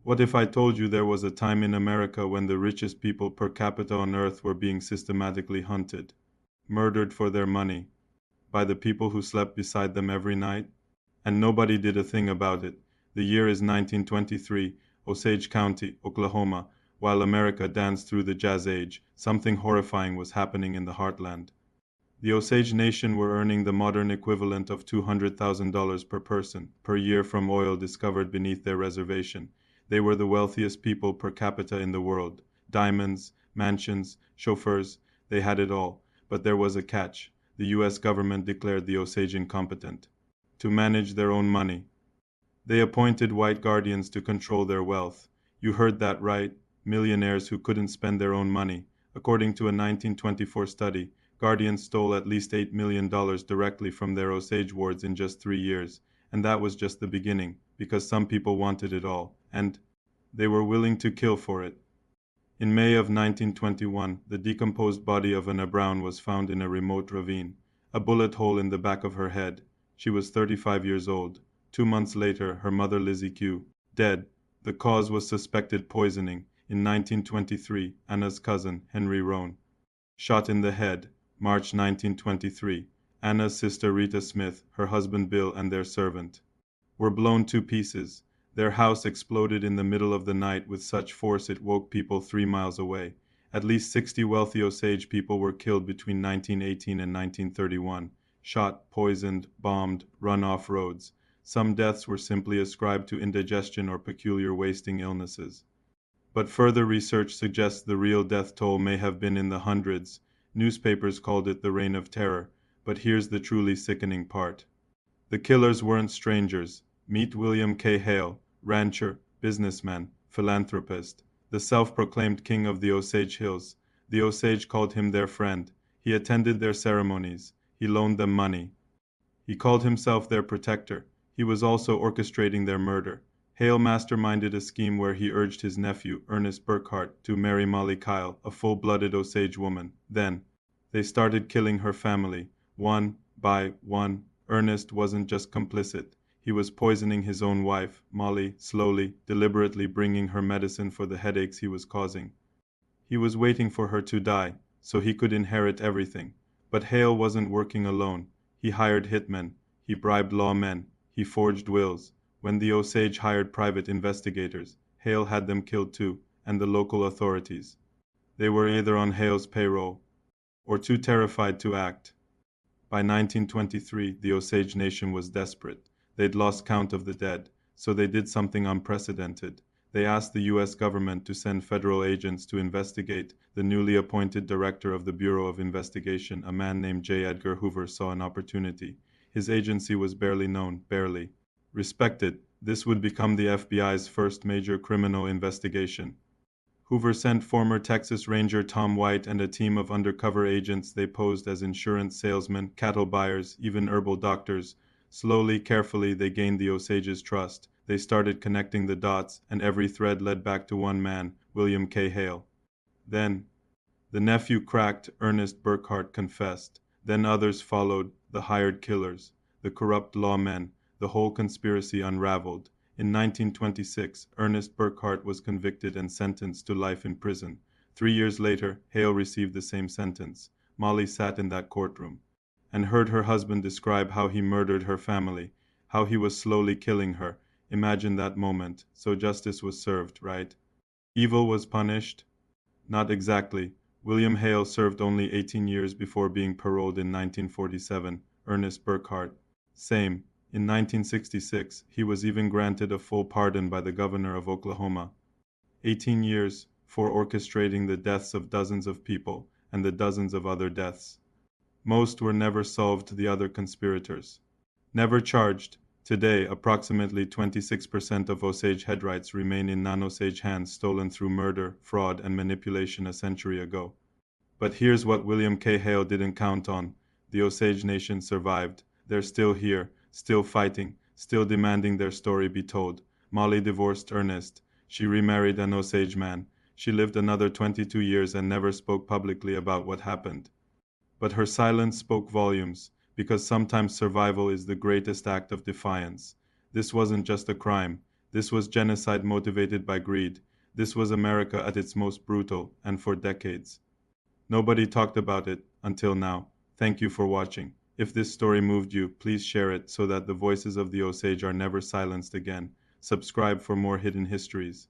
What if I told you there was a time in America when the richest people per capita on earth were being systematically hunted, murdered for their money, by the people who slept beside them every night? And nobody did a thing about it. The year is 1923, Osage County, Oklahoma. While America danced through the Jazz Age, something horrifying was happening in the heartland. The Osage Nation were earning the modern equivalent of $200,000 per person per year from oil discovered beneath their reservation. They were the wealthiest people per capita in the world. Diamonds, mansions, chauffeurs, they had it all. But there was a catch. The US government declared the Osage incompetent to manage their own money. They appointed white guardians to control their wealth. You heard that right, millionaires who couldn't spend their own money. According to a 1924 study, guardians stole at least $8 million directly from their Osage wards in just 3 years. And that was just the beginning, because some people wanted it all, and they were willing to kill for it. In May of 1921, the decomposed body of Anna Brown was found in a remote ravine, a bullet hole in the back of her head. She was 35 years old. 2 months later, her mother Lizzie Q. dead. The cause was suspected poisoning. In 1923, Anna's cousin, Henry Roan, shot in the head. March 1923, Anna's sister Rita Smith, her husband Bill, and their servant were blown to pieces. Their house exploded in the middle of the night with such force it woke people 3 miles away. At least 60 wealthy Osage people were killed between 1918 and 1931, shot, poisoned, bombed, run off roads. Some deaths were simply ascribed to indigestion or peculiar wasting illnesses. But further research suggests the real death toll may have been in the hundreds. Newspapers called it the Reign of Terror, but here's the truly sickening part. The killers weren't strangers. Meet William K. Hale, rancher, businessman, philanthropist, the self-proclaimed king of the Osage Hills. The Osage called him their friend. He attended their ceremonies. He loaned them money. He called himself their protector. He was also orchestrating their murder. Hale masterminded a scheme where he urged his nephew, Ernest Burkhart, to marry Molly Kyle, a full-blooded Osage woman. Then, they started killing her family, one by one. Ernest wasn't just complicit. He was poisoning his own wife, Molly, slowly, deliberately bringing her medicine for the headaches he was causing. He was waiting for her to die, so he could inherit everything. But Hale wasn't working alone. He hired hitmen. He bribed lawmen. He forged wills. When the Osage hired private investigators, Hale had them killed too, and the local authorities. They were either on Hale's payroll or too terrified to act. By 1923, the Osage Nation was desperate. They'd lost count of the dead, so they did something unprecedented. They asked the U.S. government to send federal agents to investigate. The newly appointed director of the Bureau of Investigation, a man named J. Edgar Hoover, saw an opportunity. His agency was barely known, barely respected. This would become the FBI's first major criminal investigation. Hoover sent former Texas Ranger Tom White and a team of undercover agents. They posed as insurance salesmen, cattle buyers, even herbal doctors. Slowly, carefully, they gained the Osage's trust. They started connecting the dots, and every thread led back to one man, William K. Hale. Then, the nephew cracked. Ernest Burkhart confessed. Then others followed, the hired killers, the corrupt lawmen. The whole conspiracy unraveled. In 1926, Ernest Burkhart was convicted and sentenced to life in prison. 3 years later, Hale received the same sentence. Molly sat in that courtroom and heard her husband describe how he murdered her family, how he was slowly killing her. Imagine that moment. So justice was served, right? Evil was punished? Not exactly. William Hale served only 18 years before being paroled in 1947. Ernest Burkhart, same. In 1966, he was even granted a full pardon by the governor of Oklahoma. 18 years for orchestrating the deaths of dozens of people and the dozens of other deaths. Most were never solved. The other conspirators never charged. Today, approximately 26% of Osage headrights remain in non-Osage hands, stolen through murder, fraud, and manipulation a century ago. But here's what William K. Hale didn't count on. The Osage Nation survived. They're still here, still fighting, still demanding their story be told. Molly divorced Ernest. She remarried an Osage man. She lived another 22 years and never spoke publicly about what happened. But her silence spoke volumes, because sometimes survival is the greatest act of defiance. This wasn't just a crime. This was genocide motivated by greed. This was America at its most brutal, and for decades. Nobody talked about it until now. Thank you for watching. If this story moved you, please share it so that the voices of the Osage are never silenced again. Subscribe for more hidden histories.